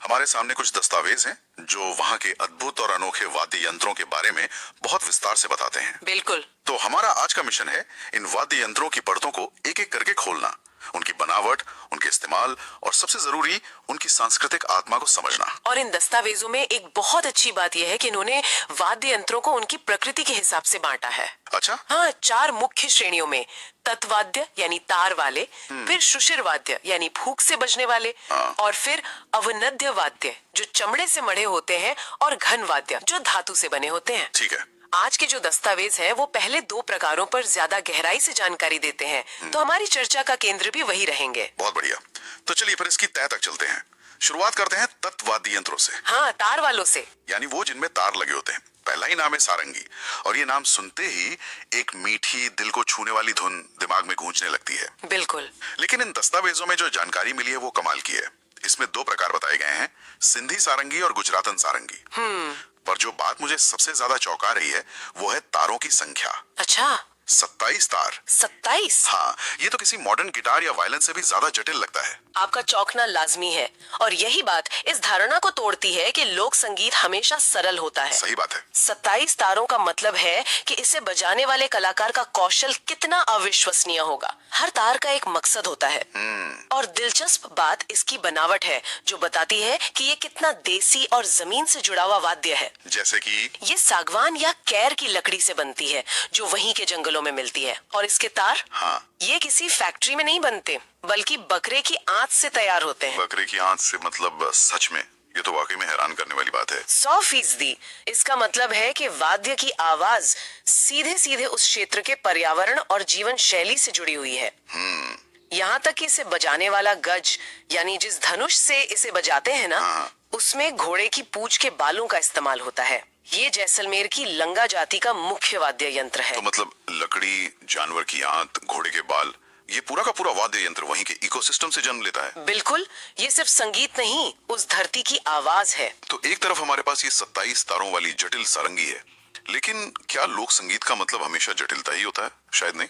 हमारे सामने कुछ दस्तावेज हैं जो वहाँ के अद्भुत और अनोखे वाद्य यंत्रों के बारे में बहुत विस्तार से बताते हैं। बिल्कुल। तो हमारा आज का मिशन है इन वाद्य यंत्रों की परतों को एक एक करके खोलना, उनकी बनावट, उनके इस्तेमाल और सबसे जरूरी उनकी सांस्कृतिक आत्मा को समझना। और इन दस्तावेजों में एक बहुत अच्छी बात यह है कि इन्होंने वाद्य यंत्रों को उनकी प्रकृति के हिसाब से बांटा है। अच्छा? हाँ, 4 मुख्य श्रेणियों में तत्वाद्य यानी तार वाले, फिर शुशिर वाद्य यानी फूंक से बजने वाले, और फिर अवनद्य वाद्य जो चमड़े से मढ़े होते हैं, और घन वाद्य जो धातु से बने होते हैं। ठीक है। आज के जो दस्तावेज हैं वो पहले 2 प्रकारों पर ज्यादा गहराई से जानकारी देते हैं, तो हमारी चर्चा का केंद्र भी वही रहेंगे। बहुत बढ़िया। तो चलिए फिर इसकी तह तक चलते हैं। शुरुआत करते हैं तत्वाद्य यंत्रों से। हाँ, तार वालों से, यानी वो जिनमें तार लगे होते हैं। पहला ही नाम है सारंगी, और ये नाम सुनते ही एक मीठी दिल को छूने वाली धुन दिमाग में गूंजने लगती है। बिल्कुल। लेकिन इन दस्तावेजों में जो जानकारी मिली है वो कमाल की है। इसमें 2 प्रकार बताए गए हैं, सिंधी सारंगी और गुजरातन सारंगी। पर जो बात मुझे सबसे ज्यादा चौंका रही है वो है तारों की संख्या। अच्छा, 27 तार। 27? हाँ, ये तो किसी मॉडर्न गिटार या वायलिन से भी ज्यादा जटिल लगता है। आपका चौंकना लाजमी है, और यही बात इस धारणा को तोड़ती है कि लोक संगीत हमेशा सरल होता है। सही बात है। 27 तारों का मतलब है कि इसे बजाने वाले कलाकार का कौशल कितना अविश्वसनीय होगा। हर तार का एक मकसद होता है। और दिलचस्प बात इसकी बनावट है, जो बताती है कि ये कितना देसी और जमीन से जुड़ा हुआ वाद्य है। जैसे कि ये सागवान या कैर की लकड़ी से बनती है, जो वहीं के जंगलों में मिलती है। और इसके तार, हाँ, ये किसी फैक्ट्री में नहीं बनते, बल्कि बकरे की आंत से तैयार होते हैं। बकरे की आंत से? मतलब सच में ये तो वाकई में हैरान करने वाली बात है। 100%। इसका मतलब है कि वाद्य की आवाज सीधे सीधे उस क्षेत्र के पर्यावरण और जीवन शैली से जुड़ी हुई है। यहाँ तक कि इसे बजाने वाला गज, यानी जिस धनुष से इसे बजाते हैं ना, उसमें घोड़े की पूंछ के बालों का इस्तेमाल होता है। ये जैसलमेर की लंगा जाति का मुख्य वाद्य यंत्र है। तो मतलब लकड़ी, जानवर की आंत, घोड़े के बाल, ये पूरा का पूरा वाद्य यंत्र वहीं के इकोसिस्टम से जन्म लेता है। बिल्कुल। ये सिर्फ संगीत नहीं, उस धरती की आवाज है। तो एक तरफ हमारे पास ये 27 तारों वाली जटिल सारंगी है, लेकिन क्या लोक संगीत का मतलब हमेशा जटिलता ही होता है? शायद नहीं।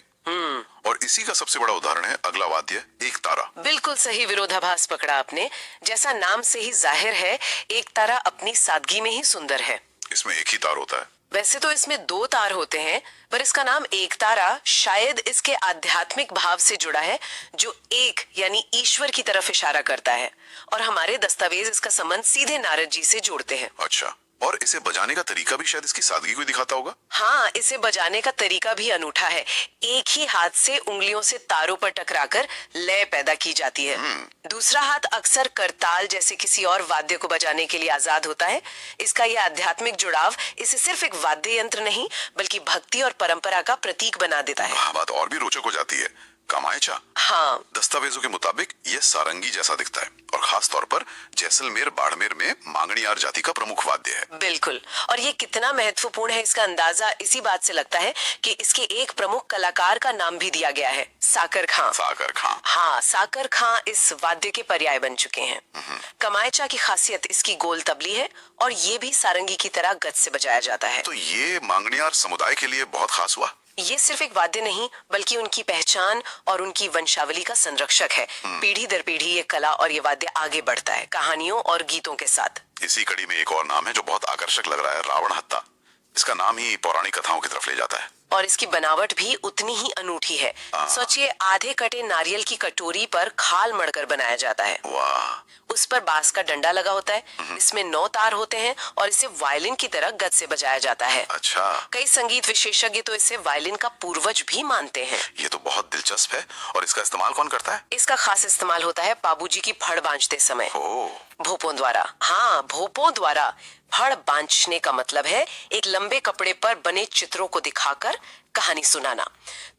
और इसी का सबसे बड़ा उदाहरण है अगला वाद्य, एक तारा। बिल्कुल सही विरोधाभास पकड़ा आपने। जैसा नाम से ही जाहिर है, एक तारा अपनी सादगी में ही सुंदर है। इसमें एक ही तार होता है। वैसे तो इसमें 2 तार होते हैं, पर इसका नाम एक तारा शायद इसके आध्यात्मिक भाव से जुड़ा है, जो एक यानी ईश्वर की तरफ इशारा करता है। और हमारे दस्तावेज इसका संबंध सीधे नारद जी से जोड़ते हैं। अच्छा, और इसे बजाने का तरीका भी शायद इसकी सादगी को दिखाता होगा। हाँ, इसे बजाने का तरीका भी अनूठा है। एक ही हाथ से उंगलियों से तारों पर टकराकर लय पैदा की जाती है। दूसरा हाथ अक्सर करताल जैसे किसी और वाद्य को बजाने के लिए आजाद होता है। इसका यह आध्यात्मिक जुड़ाव इसे सिर्फ एक वाद्य यंत्र नहीं, बल्कि भक्ति और परंपरा का प्रतीक बना देता है। हाँ, बात और भी रोचक हो जाती है। कमायचा, हाँ, दस्तावेजों के मुताबिक यह सारंगी जैसा दिखता है, और खास तौर पर जैसलमेर बाड़मेर में मांगणियार जाति का प्रमुख वाद्य है। बिल्कुल। और ये कितना महत्वपूर्ण है इसका अंदाजा इसी बात से लगता है कि इसके एक प्रमुख कलाकार का नाम भी दिया गया है, साकर खां। साकर खां। हाँ, साकर खां इस वाद्य के पर्याय बन चुके हैं। कमायचा की खासियत इसकी गोल तबली है, और ये भी सारंगी की तरह गज से बजाया जाता है। तो ये मांगणियार समुदाय के लिए बहुत खास हुआ। ये सिर्फ एक वाद्य नहीं, बल्कि उनकी पहचान और उनकी वंशावली का संरक्षक है। पीढ़ी दर पीढ़ी ये कला और ये वाद्य आगे बढ़ता है, कहानियों और गीतों के साथ। इसी कड़ी में एक और नाम है जो बहुत आकर्षक लग रहा है, रावण हत्ता। इसका नाम ही पौराणिक कथाओं की तरफ ले जाता है। और इसकी बनावट भी उतनी ही अनूठी है। सोचिए, आधे कटे नारियल की कटोरी पर खाल मढ़कर बनाया जाता है। वाह। उस पर बांस का डंडा लगा होता है। इसमें 9 तार होते हैं, और इसे वायलिन की तरह गज से बजाया जाता है। अच्छा। कई संगीत विशेषज्ञ तो इसे वायलिन का पूर्वज भी मानते हैं। ये तो बहुत दिलचस्प है। और इसका इस्तेमाल कौन करता है? इसका खास इस्तेमाल होता है बाबूजी की फड़ बांचते समय, ओह, भोपों द्वारा। हाँ, भोपों द्वारा। फड़ बांचने का मतलब है एक लंबे कपड़े पर बने चित्रों को दिखाकर कहानी सुनाना।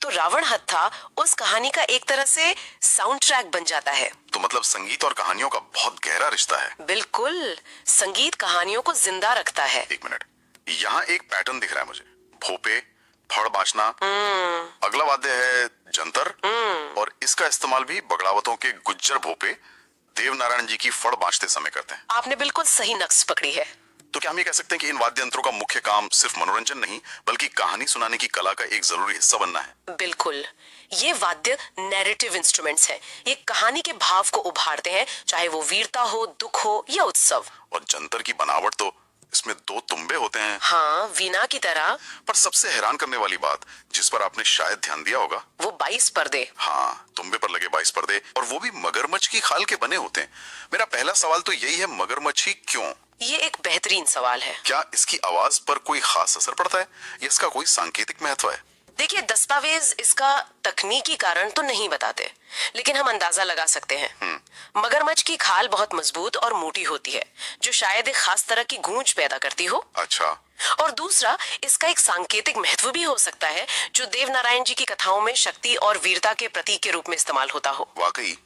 तो रावण हत्था उस कहानी का एक तरह से साउंड ट्रैक बन जाता है। तो मतलब संगीत और कहानियों का बहुत गहरा रिश्ता है। बिल्कुल, संगीत कहानियों को जिंदा रखता है। एक मिनट, यहाँ एक पैटर्न दिख रहा है मुझे। भोपे, फड़ बांचना, अगला वाद्य है जंतर, और इसका इस्तेमाल भी बगड़ावतों के गुज्जर भोपे देवनारायण जी की फड़ बांचते समय करते हैं। आपने बिल्कुल सही नक्श पकड़ी है। तो क्या हम ये कह सकते हैं कि इन वाद्य यंत्रों का मुख्य काम सिर्फ मनोरंजन नहीं बल्कि कहानी सुनाने की कला का एक जरूरी हिस्सा बनना है? बिल्कुल, ये वाद्य नैरेटिव इंस्ट्रूमेंट्स हैं। ये कहानी के भाव को उभारते हैं, चाहे वो वीरता हो, दुख हो या उत्सव। और जंतर की बनावट तो इसमें 2 तुम्बे होते हैं। हाँ, वीणा की तरह। पर सबसे हैरान करने वाली बात जिस पर आपने शायद ध्यान दिया होगा, वो 22 पर्दे। हाँ, तुम्बे पर लगे 22 पर्दे, और वो भी मगरमच्छ की खाल के बने होते हैं। मेरा पहला सवाल तो यही है, मगरमच्छ ही क्यों? ये एक बेहतरीन सवाल है। क्या इसकी आवाज पर कोई खास असर पड़ता है या इसका कोई सांकेतिक महत्व है? देखिए, दस्तावेज इसका तकनीकी कारण तो नहीं बताते, लेकिन हम अंदाजा लगा सकते हैं। मगरमच्छ की खाल बहुत मजबूत और मोटी होती है, जो शायद एक खास तरह की गूंज पैदा करती हो। अच्छा। और दूसरा, इसका एक सांकेतिक महत्व भी हो सकता है, जो देव नारायण जी की कथाओं में शक्ति और वीरता के प्रतीक के रूप में इस्तेमाल होता हो। वाकई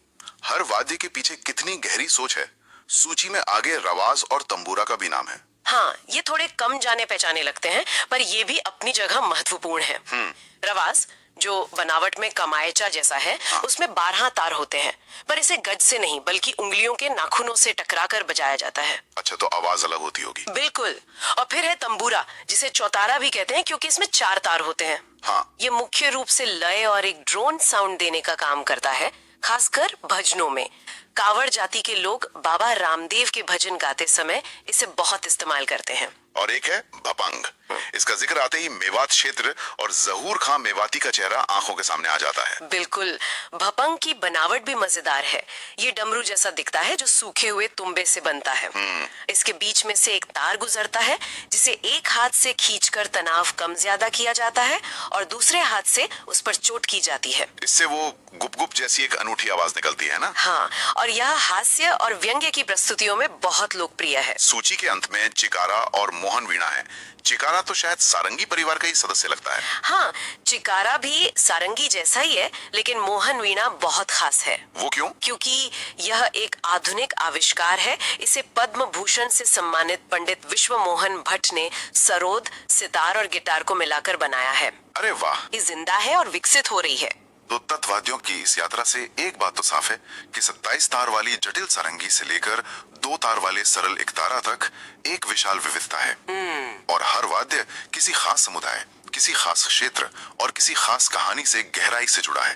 हर वाद्य के पीछे कितनी गहरी सोच है। सूची में आगे रवाज और तंबूरा का भी नाम है। हाँ, ये थोड़े कम जाने पहचाने लगते हैं, पर ये भी अपनी जगह महत्वपूर्ण है। रवास, जो बनावट में कमायचा जैसा है, उसमें 12 तार होते हैं, पर इसे गज से नहीं बल्कि उंगलियों के नाखूनों से टकराकर बजाया जाता है। अच्छा, तो आवाज अलग होती होगी। बिल्कुल। और फिर है तंबूरा, जिसे चौतारा भी कहते हैं क्योंकि इसमें 4 तार होते हैं। हाँ। ये मुख्य रूप से लय और एक ड्रोन साउंड देने का काम करता है, खासकर भजनों में। कावड़ जाति के लोग बाबा रामदेव के भजन गाते समय इसे बहुत इस्तेमाल करते हैं। और एक है भपंग। इसका जिक्र आते ही मेवात क्षेत्र और जहूर खां मेवाती का चेहरा आंखों के सामने आ जाता है। बिल्कुल। भपंग की बनावट भी मजेदार है। ये डमरू जैसा दिखता है, जो सूखे हुए तुम्बे से बनता है। इसके बीच में से एक तार गुजरता है, जिसे एक हाथ से खींचकर तनाव कम ज्यादा किया जाता है और दूसरे हाथ से उस पर चोट की जाती है। इससे वो गुप गुप जैसी एक अनूठी आवाज निकलती है ना? हाँ, और यह हास्य और व्यंग्य की प्रस्तुतियों में बहुत लोकप्रिय है। सूची के अंत में चिकारा और मोहन वीणा है। चिकारा तो शायद सारंगी परिवार का ही सदस्य लगता है। हाँ, चिकारा भी सारंगी जैसा ही है, लेकिन मोहन वीणा बहुत खास है। वो क्यों? क्योंकि यह एक आधुनिक आविष्कार है। इसे पद्म भूषण से सम्मानित पंडित विश्व मोहन भट्ट ने सरोद, सितार और गिटार को मिलाकर बनाया है। अरे वाह! ये जिंदा है और विकसित हो रही है। तो तत्वादियों की इस यात्रा से एक बात तो साफ है कि 27 तार वाली जटिल सारंगी से लेकर 2 तार वाले सरल एकतारा तक एक विशाल विविधता है। और हर वाद्य किसी खास समुदाय, किसी खास क्षेत्र और किसी खास कहानी से गहराई से जुड़ा है।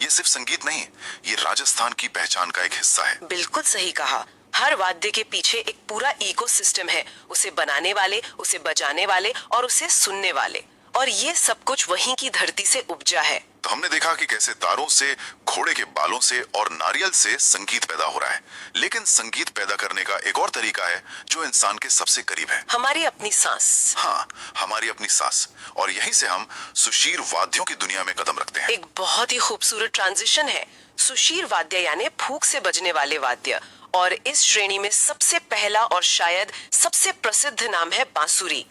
ये सिर्फ संगीत नहीं, ये राजस्थान की पहचान का एक हिस्सा है। बिल्कुल सही कहा। हर वाद्य के पीछे एक पूरा इकोसिस्टम है, उसे बनाने वाले, उसे बजाने वाले और उसे सुनने वाले, और ये सब कुछ वहीं की धरती से उपजा है। तो हमने देखा कि कैसे तारों से, घोड़े के बालों से और नारियल से संगीत पैदा हो रहा है। लेकिन संगीत पैदा करने का एक और तरीका है जो इंसान के सबसे करीब है। हमारी अपनी सांस। हाँ, हमारी अपनी सांस। और यहीं से हम सुशीर वाद्यों की दुनिया में कदम रखते हैं। एक बहुत ही खूबसूरत ट्रांजिशन है। सुशीर वाद्य यानी फूंक से बजने वाले वाद्य, और इस श्रेणी में सबसे पहला और शायद सबसे प्रसिद्ध नाम है बांसुरी।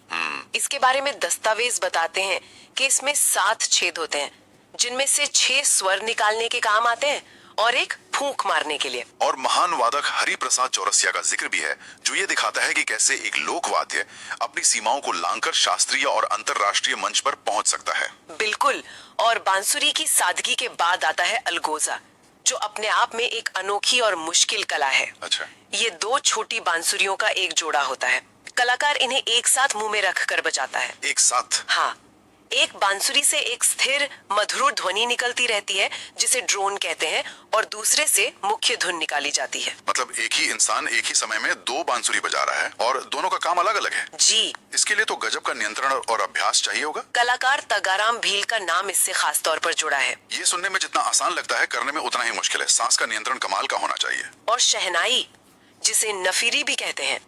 इसके बारे में दस्तावेज बताते हैं कि इसमें 7 छेद होते हैं, जिनमें से 6 स्वर निकालने के काम आते हैं और एक फूंक मारने के लिए। और महान वादक हरि प्रसाद चौरसिया का जिक्र भी है, जो ये दिखाता है कि कैसे एक लोक वाद्य अपनी सीमाओं को लांघकर शास्त्रीय और अंतरराष्ट्रीय मंच पर पहुंच सकता है। बिल्कुल। और बांसुरी की सादगी के बाद आता है अलगोजा, जो अपने आप में एक अनोखी और मुश्किल कला है। अच्छा। ये 2 छोटी बांसुरियों का एक जोड़ा होता है। कलाकार इन्हें एक साथ मुंह में रख कर बजाता है। एक साथ? हाँ, एक बांसुरी से एक स्थिर मधुर ध्वनि निकलती रहती है, जिसे ड्रोन कहते हैं, और दूसरे से मुख्य धुन निकाली जाती है। मतलब एक ही इंसान एक ही समय में 2 बांसुरी बजा रहा है और दोनों का काम अलग अलग है। जी। इसके लिए तो गजब का नियंत्रण और अभ्यास चाहिए होगा। कलाकार तगाराम भील का नाम इससे खास तौर पर जुड़ा है। ये सुनने में जितना आसान लगता है, करने में उतना ही मुश्किल है। सांस का नियंत्रण कमाल का होना चाहिए। और शहनाई, जिसे नफीरी भी कहते हैं।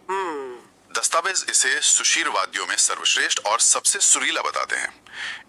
दस्तावेज इसे सुशीर वाद्यों में सर्वश्रेष्ठ और सबसे सुरीला बताते हैं।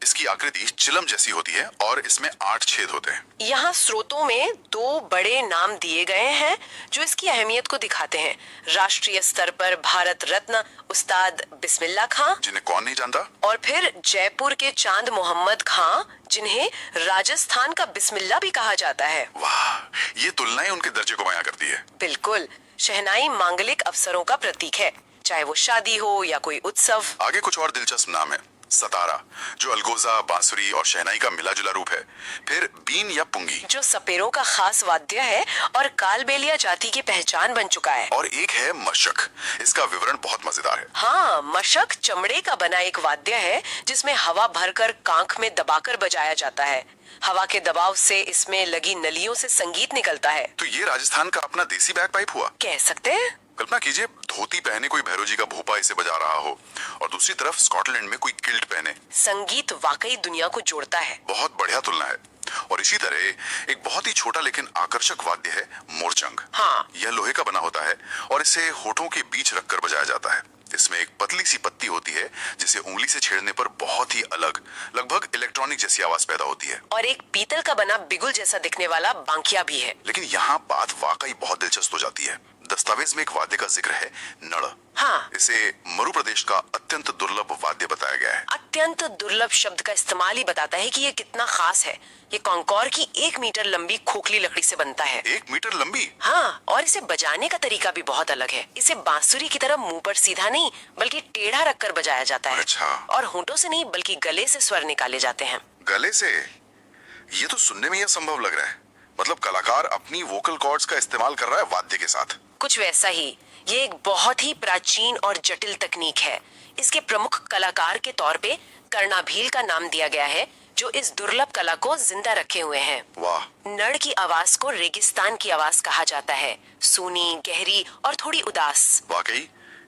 इसकी आकृति चिलम जैसी होती है और इसमें 8 छेद होते हैं। यहाँ स्रोतों में 2 बड़े नाम दिए गए हैं जो इसकी अहमियत को दिखाते हैं। राष्ट्रीय स्तर पर भारत रत्न उस्ताद बिस्मिल्लाह खां, जिन्हें कौन नहीं जानता, और फिर जयपुर के चांद मोहम्मद खां, जिन्हें राजस्थान का बिस्मिल्लाह भी कहा जाता है। वाह, ये तुलनाएं उनके दर्जे को बयां करती है। बिल्कुल। शहनाई मांगलिक अवसरों का प्रतीक है, चाहे वो शादी हो या कोई उत्सव। आगे कुछ और दिलचस्प नाम है। सतारा, जो अलगोजा, बांसुरी और शहनाई का मिला जुला रूप है। फिर बीन या पुंगी, जो सपेरों का खास वाद्य है और कालबेलिया जाति की पहचान बन चुका है। और एक है मशक। इसका विवरण बहुत मजेदार है। हाँ, मशक चमड़े का बना एक वाद्य है जिसमें हवा भरकर कांख में दबाकर बजाया जाता है। हवा के दबाव से इसमें लगी नलियों से संगीत निकलता है। तो ये राजस्थान का अपना देसी बैकपाइप हुआ। कह सकते हैं। कल्पना कीजिए, धोती पहने कोई भैरव जी का भोपा इसे बजा रहा हो और दूसरी तरफ स्कॉटलैंड में कोई किल्ट पहने। संगीत वाकई दुनिया को जोड़ता है। बहुत बढ़िया तुलना है। और इसी तरह एक बहुत ही छोटा लेकिन आकर्षक वाद्य है मोरचंग। हाँ। यह लोहे का बना होता है और इसे होठों के बीच रखकर बजाया जाता है। इसमें एक पतली सी पत्ती होती है जिसे उंगली से छेड़ने पर बहुत ही अलग, लगभग इलेक्ट्रॉनिक जैसी आवाज पैदा होती है। और एक पीतल का बना बिगुल जैसा दिखने वाला बांकिया भी है। लेकिन यहाँ बात वाकई बहुत दिलचस्प हो जाती है। दस्तावेज में एक वाद्य का जिक्र है, नड़। हाँ। इसे मरु प्रदेश का अत्यंत दुर्लभ वाद्य बताया गया है। अत्यंत दुर्लभ शब्द का इस्तेमाल ही बताता है कि ये कितना खास है। ये कॉन्कोर की 1 मीटर लंबी खोखली लकड़ी से बनता है। 1 मीटर लंबी? हाँ, और इसे बजाने का तरीका भी बहुत अलग है। इसे बांसुरी की तरह मुंह पर सीधा नहीं बल्कि टेढ़ा रखकर बजाया जाता है। अच्छा। और होंठों से नहीं बल्कि गले से स्वर निकाले जाते हैं। गले से? ये तो सुनने में यह संभव लग रहा है। मतलब कलाकार अपनी वोकल कॉर्ड्स का इस्तेमाल कर रहा है वाद्य के साथ। कुछ वैसा ही। ये एक बहुत ही प्राचीन और जटिल तकनीक है। इसके प्रमुख कलाकार के तौर पे कर्णाभील का नाम दिया गया है, जो इस दुर्लभ कला को जिंदा रखे हुए हैं। वाह। नड़ की आवाज को रेगिस्तान की आवाज कहा जाता है। सूनी, गहरी और थोड़ी उदास। वाकई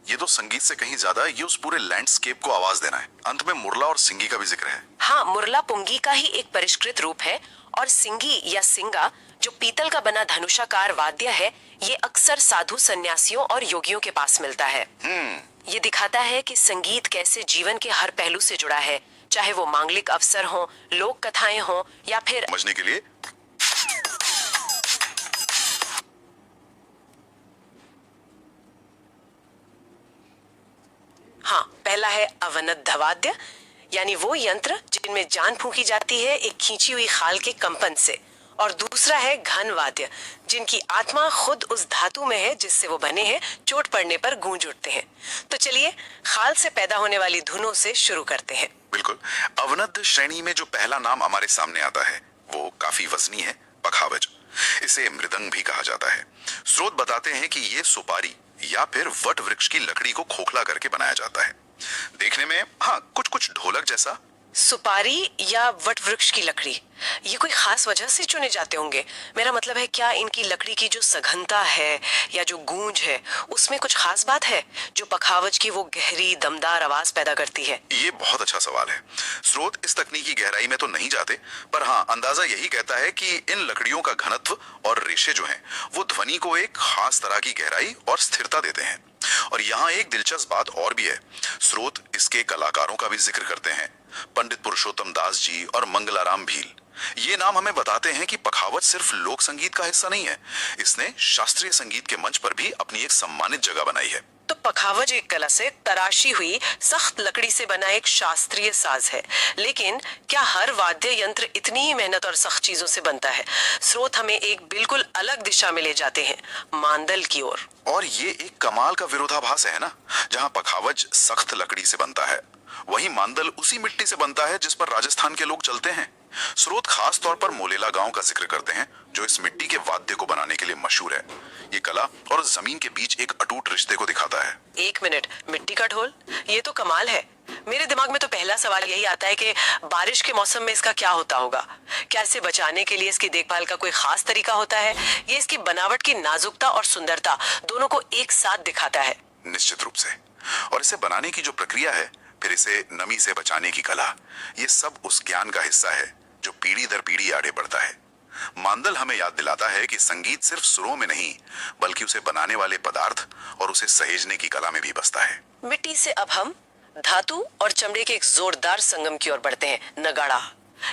ये तो संगीत से कहीं ज्यादा ये उस पूरे लैंडस्केप को आवाज देना है। अंत में मुरला और सिंगी का भी जिक्र है। हाँ, मुरला पुंगी का ही एक परिष्कृत रूप है और सिंगी या सिंगा, जो पीतल का बना धनुषाकार वाद्य है, ये अक्सर साधु संन्यासियों और योगियों के पास मिलता है। ये दिखाता है कि संगीत कैसे जीवन के हर पहलू से जुड़ा है, चाहे वो मांगलिक अवसर हो, लोक कथाएं हो या फिर समझने के लिए हाँ, पहला है अवनद्ध वाद्य, यानी वो यंत्र जिनमें जान फूंकी जाती है एक खींची हुई खाल के कंपन से। और दूसरा है घन वाद्य, जिनकी आत्मा खुद उस धातु में है जिससे वो बने हैं, चोट पड़ने पर गूंज उठते हैं। तो चलिए खाल से पैदा होने वाली धुनों से शुरू करते हैं। बिल्कुल। अवनद्ध श्रेणी में जो पहला नाम हमारे सामने आता है वो काफी वजनी है, पखावज। इसे मृदंग भी कहा जाता है। स्रोत बताते हैं कि ये सुपारी या फिर वट वृक्ष की लकड़ी को खोखला करके बनाया जाता है। देखने में हाँ कुछ ढोलक जैसा। सुपारी या वट वृक्ष की लकड़ी, ये कोई खास वजह से चुने जाते होंगे? मेरा मतलब है, क्या इनकी लकड़ी की जो सघनता है या जो गूंज है उसमें कुछ खास बात है जो पखावज की वो गहरी दमदार आवाज पैदा करती है? ये बहुत अच्छा सवाल है। स्रोत इस तकनीकी गहराई में तो नहीं जाते, पर हाँ अंदाजा यही कहता है कि इन लकड़ियों का घनत्व और रेशे जो हैं वो ध्वनि को एक खास तरह की गहराई और स्थिरता देते हैं। और यहाँ एक दिलचस्प बात और भी है। स्रोत इसके कलाकारों का भी जिक्र करते हैं, पंडित पुरुषोत्तम दास जी और मंगलाराम भील। ये नाम हमें बताते हैं कि पखावज सिर्फ लोक संगीत का हिस्सा नहीं है, इसने शास्त्रीय संगीत के मंच पर भी अपनी एक सम्मानित जगह बनाई है। तो पखावज एक कला से तराशी हुई सख्त लकड़ी से बना एक शास्त्रीय साज है। लेकिन क्या हर वाद्य यंत्र इतनी ही मेहनत और सख्त चीजों से बनता है? स्रोत हमें एक बिल्कुल अलग दिशा में ले जाते हैं, मांदल की ओर। और ये एक कमाल का विरोधाभास है ना। जहाँ पखावज सख्त लकड़ी से बनता है, वहीं मांदल उसी मिट्टी से बनता है जिस पर राजस्थान के लोग चलते हैं। स्रोत खास तौर पर मोलेला गांव का जिक्र करते हैं, जो इस मिट्टी के वाद्य को बनाने के लिए मशहूर है। ये कला और जमीन के बीच एक अटूट रिश्ते को दिखाता है। 1 मिनट, मिट्टी का ढोल, ये तो कमाल है। मेरे दिमाग में तो पहला सवाल यही आता है कि बारिश के मौसम में इसका क्या होता होगा? क्या इसे बचाने के लिए इसकी देखभाल का कोई खास तरीका होता है? ये इसकी बनावट की नाजुकता और सुंदरता दोनों को एक साथ दिखाता है। निश्चित रूप से। और इसे बनाने की जो प्रक्रिया है, फिर इसे नमी से बचाने की कला, ये सब उस ज्ञान का हिस्सा है जो पीढ़ी दर पीढ़ी आगे बढ़ता है। मांदल हमें याद दिलाता है कि संगीत सिर्फ सुरों में नहीं बल्कि उसे बनाने वाले पदार्थ और उसे सहेजने की कला में भी बसता है। मिट्टी से अब हम धातु और चमड़े के एक जोरदार संगम की ओर बढ़ते हैं, नगाड़ा।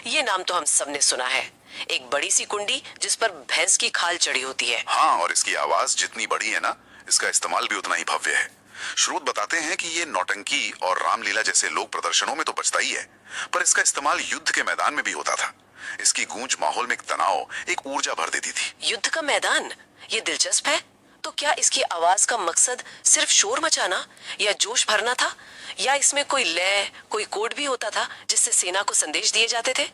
ये नाम तो हम सबने सुना है। एक बड़ी सी कुंडी जिस पर भैंस की खाल चढ़ी होती है। हाँ, और इसकी आवाज जितनी बड़ी है ना, इसका इस्तेमाल भी उतना ही भव्य है। स्रोत बताते हैं कि ये नौटंकी और रामलीला जैसे लोक प्रदर्शनों में तो बचता ही है, पर इसका इस्तेमाल युद्ध के मैदान में भी होता था। इसकी गूंज माहौल में एक तनाव, एक ऊर्जा भर देती थी। युद्ध का मैदान, ये दिलचस्प है। तो क्या इसकी आवाज का मकसद सिर्फ शोर मचाना या जोश भरना था, या इसमें कोई लय, कोई कोड भी होता था जिससे सेना को संदेश दिए जाते थे?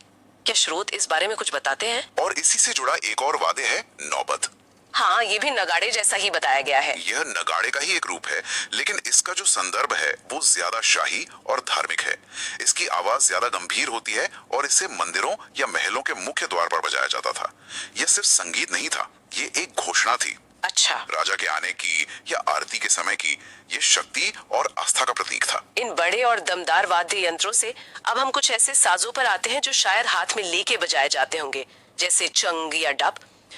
क्या स्रोत इस बारे में कुछ बताते हैं? और इसी से जुड़ा एक और वाद्य है नौबत। हाँ, ये भी नगाड़े जैसा ही बताया गया है। यह नगाड़े का ही एक रूप है, लेकिन इसका जो संदर्भ है वो ज्यादा शाही और धार्मिक है। इसकी आवाज ज्यादा गंभीर होती है और इसे मंदिरों या महलों के मुख्य द्वार पर बजाया जाता था। यह सिर्फ संगीत नहीं था, ये एक घोषणा थी। अच्छा, राजा के आने की या आरती के समय की। ये शक्ति और आस्था का प्रतीक था। इन बड़े और दमदार वाद्य यंत्रों से अब हम कुछ ऐसे साजों पर आते हैं जो शायद हाथ में लेके बजाए जाते होंगे, जैसे चंग या डप।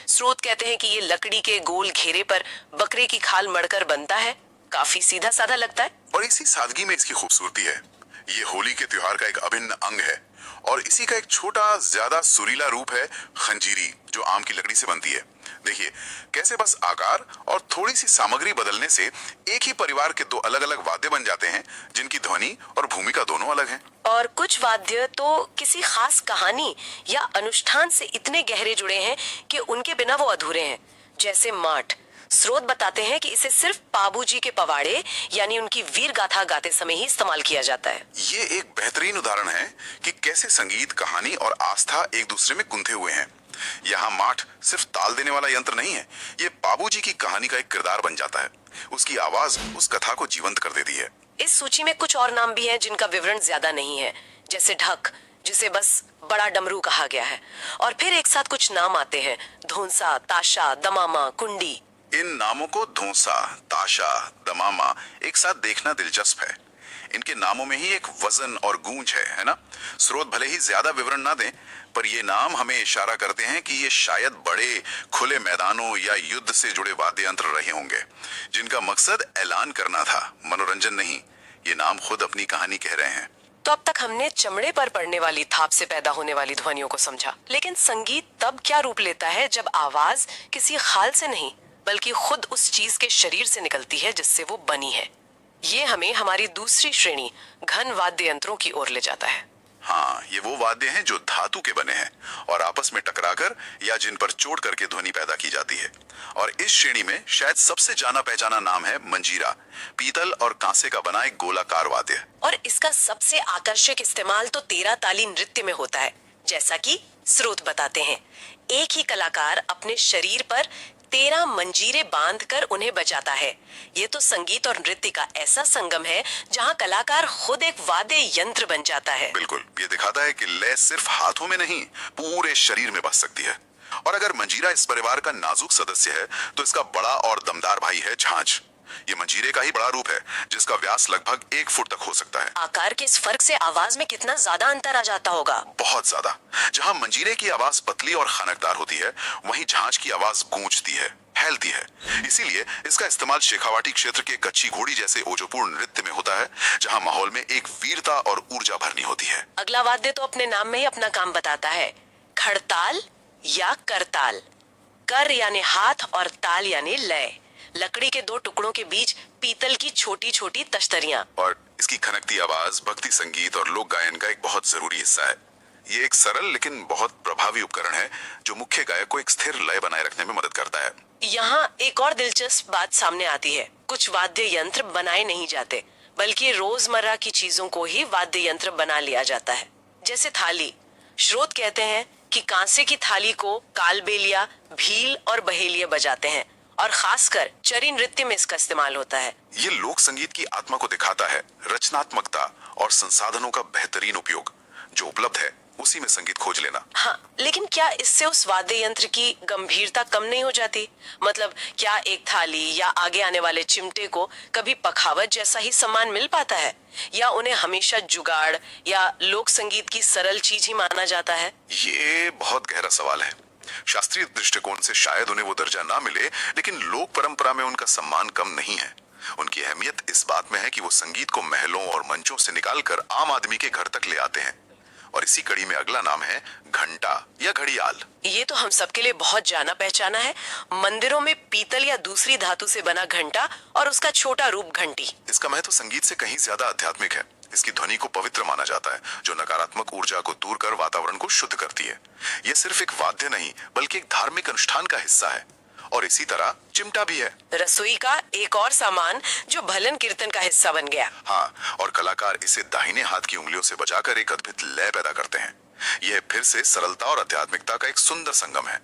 स्रोत कहते हैं कि ये लकड़ी के गोल घेरे पर बकरे की खाल मड़कर बनता है। काफी सीधा साधा लगता है। और इसी सादगी में इसकी खूबसूरती है। ये होली के त्योहार का एक अभिन्न अंग है और इसी का एक छोटा ज्यादा सुरीला रूप है खंजीरी, जो आम की लकड़ी से बनती है। देखिए कैसे बस आकार और थोड़ी सी सामग्री बदलने से एक ही परिवार के दो अलग अलग वाद्य बन जाते हैं, जिनकी ध्वनि और भूमिका दोनों अलग हैं। और कुछ वाद्य तो किसी खास कहानी या अनुष्ठान से इतने गहरे जुड़े हैं कि उनके बिना वो अधूरे हैं, जैसे माठ। स्रोत बताते हैं कि इसे सिर्फ पाबूजी के पवाड़े यानी उनकी वीर गाथा गाते समय ही इस्तेमाल किया जाता है। ये एक बेहतरीन उदाहरण है कि कैसे संगीत, कहानी और आस्था एक दूसरे में गुंथे हुए हैं। यहाँ माठ सिर्फ ताल देने वाला यंत्र नहीं है, ये बाबूजी की कहानी का एक किरदार बन जाता है। उसकी आवाज उस कथा को जीवंत कर देती है। इस सूची में कुछ और नाम भी हैं जिनका विवरण ज्यादा नहीं है, जैसे ढक, जिसे बस बड़ा डमरू कहा गया है। और फिर एक साथ कुछ नाम आते हैं, धोंसा, ताशा, दमामा, कुंडी। इन नामों को धोंसा, ताशा, दमामा एक साथ देखना दिलचस्प है। इनके नामों में ही एक वजन और गूंज है ना? स्रोत भले ही ज्यादा विवरण ना दें, पर ये नाम हमें इशारा करते हैं कि ये शायद बड़े खुले मैदानों या युद्ध से जुड़े वाद्य यंत्र रहे होंगे, जिनका मकसद ऐलान करना था, मनोरंजन नहीं। ये नाम खुद अपनी कहानी कह रहे हैं। तो अब तक हमने चमड़े पर पड़ने वाली थाप से पैदा होने वाली ध्वनियों को समझा, लेकिन संगीत तब क्या रूप लेता है जब आवाज किसी खाल से नहीं बल्कि खुद उस चीज के शरीर से निकलती है जिससे वो बनी है। ये हमें हमारी दूसरी श्रेणी घन वाद्य यंत्रों की ओर ले जाता है। हाँ, ये वो वाद्य हैं जो धातु के बने हैं और आपस में टकराकर या जिन पर चोट करके ध्वनि पैदा की जाती है। और इस श्रेणी में शायद सबसे जाना पहचाना नाम है मंजीरा, पीतल और कांसे का बना एक गोलाकार वाद्य। और इसका सबसे आकर्षक इस्तेमाल तो 13 ताली नृत्य में होता है, जैसा कि स्रोत बताते हैं। एक ही कलाकार अपने शरीर पर 13 मंजीरे बांधकर उन्हें बजाता है। ये तो संगीत और नृत्य का ऐसा संगम है जहाँ कलाकार खुद एक वाद्य यंत्र बन जाता है। बिल्कुल, ये दिखाता है कि लय सिर्फ हाथों में नहीं, पूरे शरीर में बस सकती है। और अगर मंजीरा इस परिवार का नाजुक सदस्य है, तो इसका बड़ा और दमदार भाई है झांझ। ये मंजीरे का ही बड़ा रूप है, जिसका व्यास लगभग 1 फुट तक हो सकता है। आकार के इस फर्क से आवाज में कितना ज्यादा अंतर आ जाता होगा। बहुत ज्यादा। जहाँ मंजीरे की आवाज पतली और खनकदार होती है, वहीं झांझ की आवाज गूंजती है, फैलती है। इसीलिए इसका इस्तेमाल शेखावाटी क्षेत्र के कच्ची घोड़ी जैसे ओजपूर्ण नृत्य में होता है, जहाँ माहौल में एक वीरता और ऊर्जा भरनी होती है। अगला वाद्य तो अपने नाम में ही अपना काम बताता है, खड़ताल या करताल। कर यानी हाथ और ताल यानी लय। लकड़ी के 2 टुकड़ों के बीच पीतल की छोटी छोटी तश्तरियां। और इसकी खनकती आवाज भक्ति संगीत और लोक गायन का एक बहुत जरूरी हिस्सा है। ये एक सरल लेकिन बहुत प्रभावी उपकरण है, जो मुख्य गायक को एक स्थिर लय बनाए रखने में मदद करता है। यहाँ एक और दिलचस्प बात सामने आती है। कुछ वाद्य यंत्र बनाए नहीं जाते, बल्कि रोजमर्रा की चीजों को ही वाद्य यंत्र बना लिया जाता है, जैसे थाली। स्रोत कहते हैं कि कांसे की थाली को कालबेलिया, भील और बहेलिया बजाते हैं, और खासकर चरी नृत्य में इसका इस्तेमाल होता है। ये लोक संगीत की आत्मा को दिखाता है, रचनात्मकता और संसाधनों का बेहतरीन उपयोग। जो उपलब्ध है उसी में संगीत खोज लेना। हाँ, लेकिन क्या इससे उस वाद्य यंत्र की गंभीरता कम नहीं हो जाती? मतलब क्या एक थाली या आगे आने वाले चिमटे को कभी पखावत जैसा ही सम्मान मिल पाता है, या उन्हें हमेशा जुगाड़ या लोक संगीत की सरल चीज ही माना जाता है? ये बहुत गहरा सवाल है। शास्त्रीय दृष्टिकोण से शायद उन्हें वो दर्जा ना मिले, लेकिन लोक परंपरा में उनका सम्मान कम नहीं है। उनकी अहमियत इस बात में है कि वो संगीत को महलों और मंचों से निकालकर आम आदमी के घर तक ले आते हैं। और इसी कड़ी में अगला नाम है घंटा या घड़ियाल। ये तो हम सबके लिए बहुत जाना पहचाना है। मंदिरों में पीतल या दूसरी धातु से बना घंटा और उसका छोटा रूप घंटी। इसका महत्व संगीत से कहीं ज्यादा आध्यात्मिक है। इसकी ध्वनि को पवित्र माना जाता है, जो नकारात्मक ऊर्जा को दूर कर वातावरण को शुद्ध करती है। यह सिर्फ एक वाद्य नहीं, बल्कि एक धार्मिक अनुष्ठान का हिस्सा है। और इसी तरह चिमटा भी है। रसोई का एक और सामान जो भलन कीर्तन का हिस्सा बन गया। हाँ, और कलाकार इसे दाहिने हाथ की उंगलियों से बजाकर एक अद्भुत लय पैदा करते हैं। यह फिर से सरलता और आध्यात्मिकता का एक सुंदर संगम है।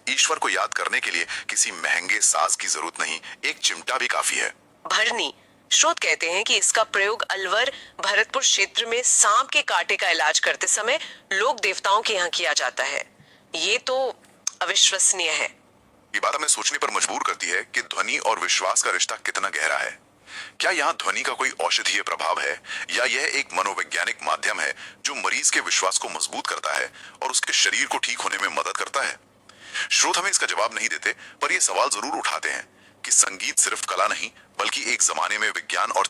ईश्वर को याद करने के लिए किसी महंगे साज की जरूरत नहीं, एक चिमटा भी काफी है। भरनी, स्रोत कहते हैं कि इसका प्रयोग अलवर भरतपुर क्षेत्र में सांप के कांटे का इलाज करते समय लोक देवताओं के यहाँ किया जाता है। ये तो अविश्वसनीय है। ये बात हमें सोचने पर मजबूर करती है कि ध्वनि और विश्वास का रिश्ता कितना गहरा है। क्या यहाँ ध्वनि का कोई औषधीय प्रभाव है, या यह एक मनोवैज्ञानिक माध्यम है जो मरीज के विश्वास को मजबूत करता है और उसके शरीर को ठीक होने में मदद करता है? स्रोत हमें इसका जवाब नहीं देते, पर यह सवाल जरूर उठाते हैं कि संगीत सिर्फ कला नहीं, बल्कि एक जमाने में विज्ञान और